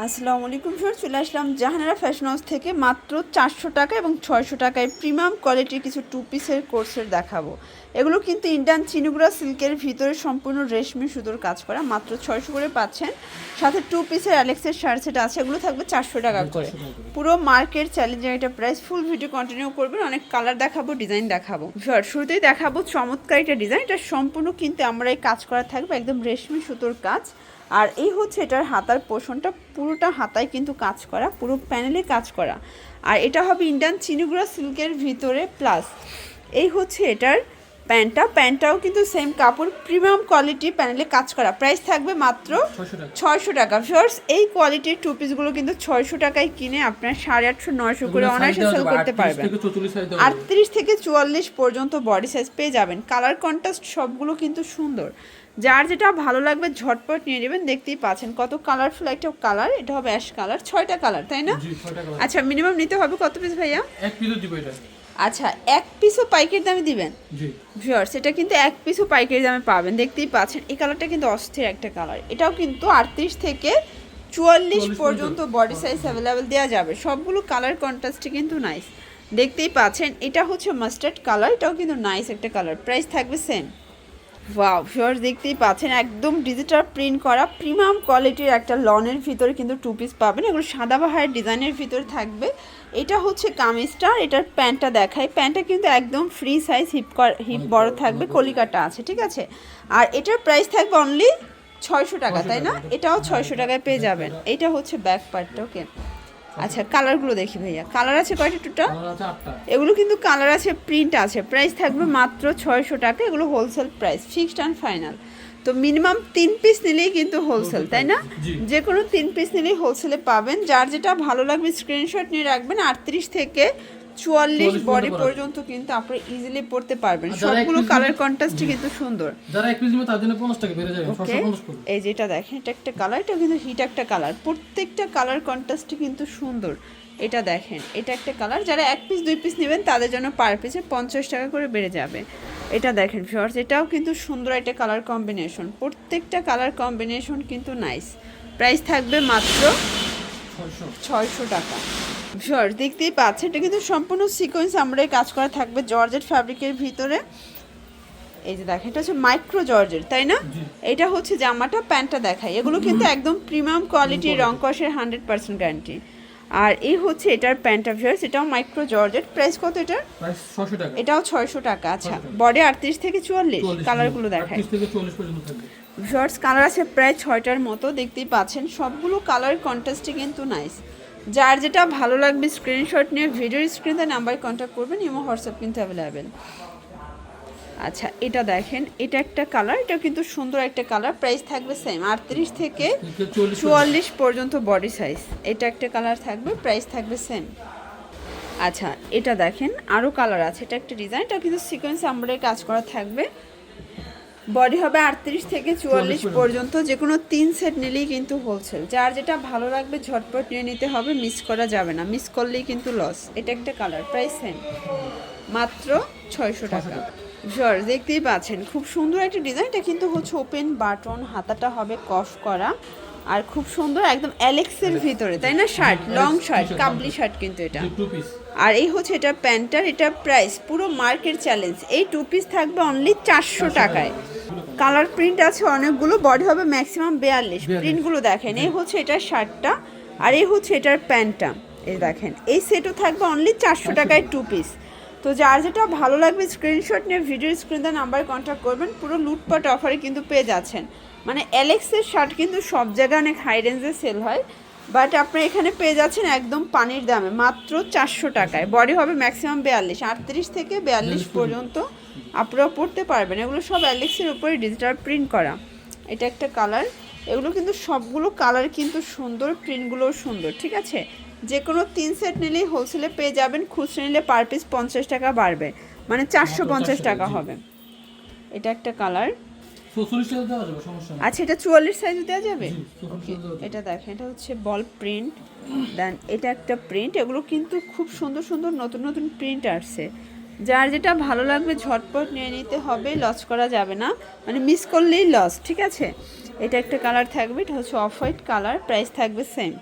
আসসালামু আলাইকুম স্যার, চলে আসলাম জাহানারা ফ্যাশন হাউস থেকে। মাত্র 400 টাকা এবং 600 টাকায় প্রিমিয়াম কোয়ালিটির কিছু টু পিসের কোর্সের দেখাবো। এগুলো কিন্তু ইন্ডিয়ান চিনুগুড়া সিল্কের ভিতরে সম্পূর্ণ রেশমি সুতোর কাজ করা। মাত্র 600 করে পাচ্ছেন। সাথে টু পিসের অ্যালেক্সের শার্ট সেট আছে, এগুলো থাকবে 400 টাকা করে। পুরো মার্কেট চ্যালেঞ্জিং একটা প্রাইস। ফুল ভিডিও কন্টিনিউ করবেন, অনেক কালার দেখাবো, ডিজাইন দেখাবো। স্যার শুরুতেই দেখাবো চমৎকার একটা ডিজাইন। এটা সম্পূর্ণ কিন্তু আমরা এই কাজ করা থাকবে, একদম রেশমি সুতোর কাজ। আর এই হচ্ছে এটার হাতার পোর্শনটা, পুরোটা হাতায় কিন্তু কাজ করা, পুরো প্যানেলে কাজ করা। আর এটা হবে ইন্ডিয়ান চিনুগুড়া সিল্কের ভিতরে প্লাস। এই হচ্ছে এটার প্যান্টটাও কিন্তু সেম কাপড়, প্রিমিয়াম কোয়ালিটি প্যানেলে কাজ করা। প্রাইস থাকবে মাত্র 600 টাকা। ভিউয়ার্স, এই কোয়ালিটির টু পিসগুলো কিন্তু 600 টাকায় কিনে আপনার 850 900 করে অনায়াসে সেল করতে পারবেন। 38 থেকে 44 পর্যন্ত বডি সাইজ পেয়ে যাবেন। কালার কন্ট্রাস্ট সবগুলো কিন্তু সুন্দর। যার যেটা ভালো লাগবে ঝটপট নিয়ে নেবেন। দেখতেই পাচ্ছেন কত কালারফুল একটা কালার। এটা হবে অ্যাশ কালার, 6টা কালার, তাই না? আচ্ছা, মিনিমাম নিতে হবে কত পিস ভাইয়া? এক পিসও দিব এটা। আচ্ছা, এক পিসও পাইকারি দামে দিবেন? জি ভিউয়ার্স, এটা কিন্তু এক পিসও পাইকারি দামে পাবেন। দেখতেই পাচ্ছেন এই কালারটা কিন্তু অস্থির একটা কালার। এটাও কিন্তু 38 থেকে 44 পর্যন্ত বডি সাইজ অ্যাভেলেবেল দেওয়া যাবে। সবগুলো কালার কন্ট্রাস্টে কিন্তু নাইস। দেখতেই পাচ্ছেন এটা হচ্ছে মাস্টার্ড কালার, এটাও কিন্তু নাইস একটা কালার। প্রাইস থাকবে সেম। ওয়াও ভিউয়ার্স, দেখতেই পাচ্ছেন একদম ডিজিটাল প্রিন্ট করা প্রিমিয়াম কোয়ালিটির একটা লনের ভিতরে কিন্তু টু পিস পাবেন। এগুলো সাদাবাহার ডিজাইনের ভিতরে থাকবে। এটা হচ্ছে কামিজটা, এটার প্যান্টটা দেখাই। প্যান্টটা কিন্তু একদম ফ্রি সাইজ, হিপ বড় থাকবে, কলিকাটা আছে, ঠিক আছে। আর এটার প্রাইস থাকবে অনলি 600 টাকা, তাই না? এটাও 600 টাকায় পেয়ে যাবেন। এটা হচ্ছে ব্যাক পার্টটা। ওকে, আচ্ছা কালারগুলো দেখি ভাইয়া। কালার আছে কয়টা টোটাল? এগুলো কিন্তু কালার আছে, প্রিন্ট আছে। প্রাইস থাকবে মাত্র 600 টাকা। এগুলো wholesale price, fixed and final. তো মিনিমাম 3 পিস নিলেই কিন্তু হোলসেল, তাই না? যে কোনো 3 পিস নিলেই হোলসেলে পাবেন। যার যেটা ভালো লাগবে স্ক্রিনশট নিয়ে রাখবেন। 38 থেকে 44 বডি পর্যন্ত কিন্তু আপনি ইজিলি পড়তে পারবেন। সবগুলো কালার কন্ট্রাস্টই কিন্তু সুন্দর। যারা এক পিস নেবে তার জন্য 50 টাকা বেড়ে যাবে। এই যেটা দেখেন, এটা একটা কালার, এটা কিন্তু হিট একটা কালার। প্রত্যেকটা কালার কন্ট্রাস্টই কিন্তু সুন্দর। এটা দেখেন, এটা একটা কালার। যারা এক পিস 2 পিস নেবেন তাদের জন্য পার পিসে 50 টাকা করে বেড়ে যাবে। এটা দেখেন ভিউয়ার্স, এটাও কিন্তু সুন্দর একটা কালার কম্বিনেশন। প্রত্যেকটা কালার কম্বিনেশন কিন্তু নাইস। প্রাইস থাকবে মাত্র 600 টাকা। ভিউয়ার্স, দেখতেই পাচ্ছেন এটা কিন্তু সম্পূর্ণ সিকোয়েন্স আমরা কাজ করা থাকবে জর্জেট ফ্যাব্রিকের ভিতরে। এই যে দেখেন, এটা হচ্ছে মাইক্রো জর্জের, তাই না? এটা হচ্ছে জামাটা, প্যান্টটা দেখাই। এগুলো কিন্তু একদম প্রিমিয়াম কোয়ালিটির, রং কষের 100% গ্যারান্টি। আর এই হচ্ছে এটার প্যান্টটা ভিউয়ার্স, এটাও মাইক্রো জর্জেট। প্রাইস কত এটার? প্রাইস 600 টাকা। এটাও 600 টাকা। আচ্ছা, বডি 38 থেকে 44, কালারগুলো দেখাই। 38 থেকে 40 পর্যন্ত থাকবে। ভিউয়ার্স, কালার আছে প্রায় 6টার মতো। দেখতেই পাচ্ছেন সবগুলো কালার কন্ট্রাস্টে কিন্তু নাইস। যার যেটা ভালো লাগবে স্ক্রিনশট নিয়ে ভিডিওর স্ক্রিনে নাম্বারে কন্ট্যাক্ট করবেন। ইমো হোয়াটসঅ্যাপ কিন্তু অ্যাভেলেবেল। আচ্ছা, এটা দেখেন, এটা একটা কালার, এটা কিন্তু সুন্দর একটা কালার। প্রাইস থাকবে সেম, 38 থেকে 44 পর্যন্ত বডি সাইজ। এটা একটা কালার থাকবে, প্রাইস থাকবে সেম। আচ্ছা, এটা দেখেন আরও কালার আছে। এটা একটা ডিজাইন, এটা কিন্তু সিকোয়েন্স আমরাই কাজ করা থাকবে। বডি হবে 38 থেকে 44 পর্যন্ত। যে কোনো 3 সেট নিলেই কিন্তু হোলসেল। যার যেটা ভালো লাগবে ঝটপট নিয়ে নিতে হবে, মিস করা যাবে না। মিস করলেই কিন্তু লস। এটা একটা কালার, প্রাইস সেম, মাত্র 600 টাকা। ভিউয়ার্স, দেখতেই পাচ্ছেন খুব সুন্দর একটা ডিজাইন। এটা কিন্তু হচ্ছে ওপেন বাটন, হাতাটা হবে কফ করা। আর খুব সুন্দর একদম অ্যালেক্সের ভিতরে, তাই না? শার্ট, লং শার্ট, কাবলি শার্ট কিন্তু এটা। আর এই হচ্ছে এটা প্যান্টার। এটা প্রাইস পুরো মার্কেট চ্যালেঞ্জ। এই টু পিস থাকবে অনলি 400 টাকায়। কালার প্রিন্ট আছে অনেকগুলো, বডি হবে ম্যাক্সিমাম 42। প্রিন্টগুলো দেখেন। এই হচ্ছে এটার শার্টটা, আর এই হচ্ছে এটার প্যান্টটা। এই দেখেন, এই সেটও থাকবে অনলি 400 টাকায় টু পিস। তো যার যেটা ভালো লাগবে স্ক্রিনশট নিয়ে ভিডিও স্ক্রিনে নাম্বারে কন্ট্যাক্ট করবেন। পুরো লুটপাট অফারে কিন্তু পেয়ে যাচ্ছেন। মানে অ্যালেক্সের শার্ট কিন্তু সব জায়গায় অনেক হাই রেঞ্জে সেল হয়, বাট আপনি এখানে পেয়ে যাচ্ছেন একদম পানির দামে, মাত্র 400 টাকায়। বডি হবে ম্যাক্সিমাম 42, 38 থেকে 42 পর্যন্ত আপনারা পড়তে পারবেন। এগুলো সব অ্যালেক্সের উপরে ডিজিটাল প্রিন্ট করা। এটা একটা কালার। এগুলো কিন্তু সবগুলো কালার কিন্তু সুন্দর, প্রিন্টগুলোও সুন্দর, ঠিক আছে। যে কোনো 3 সেট নিলেই হোলসেলে পেয়ে যাবেন। খুচরো নিলে পার পিস 50 টাকা বাড়বে, মানে 450 টাকা হবে। এটা একটা কালার। আচ্ছা, এটা 44 সাইজ দেওয়া যাবে। এটা দেখেন, এটা হচ্ছে বল প্রিন্ট। দেন এটা একটা প্রিন্ট। এগুলো কিন্তু খুব সুন্দর সুন্দর নতুন নতুন প্রিন্ট আসছে। যার যেটা ভালো লাগবে ঝটপট নিয়ে নিতে হবে, লস করা যাবে না, মানে মিস করলেই লস, ঠিক আছে। এটা একটা কালার থাকবে, এটা হচ্ছে অফ হোয়াইট কালার, প্রাইস থাকবে সেম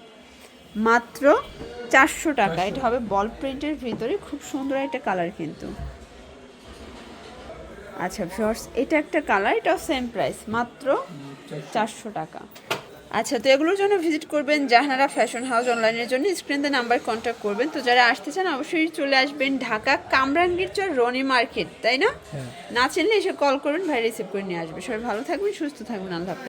মাত্র 400 টাকা। এটা হবে বল প্রিন্টের ভিতরে, খুব সুন্দর একটা কালার কিন্তু। আচ্ছা ভিউয়ার্স, এটা একটা কালার, এটাও সেম প্রাইস মাত্র 400 টাকা। আচ্ছা, তো এগুলোর জন্য ভিজিট করবেন জাহানারা ফ্যাশন হাউস। অনলাইনের জন্য স্ক্রিনে নাম্বার কন্ট্যাক্ট করবেন। তো যারা আসতে চান অবশ্যই চলে আসবেন ঢাকা কামরাঙ্গীর চর রনি মার্কেট, তাই না? না চিনলে এসে কল করুন, ভাই রিসিভ করে নিয়ে আসবে। সবাই ভালো থাকবেন, সুস্থ থাকবেন, আল্লাহ হাফেজ।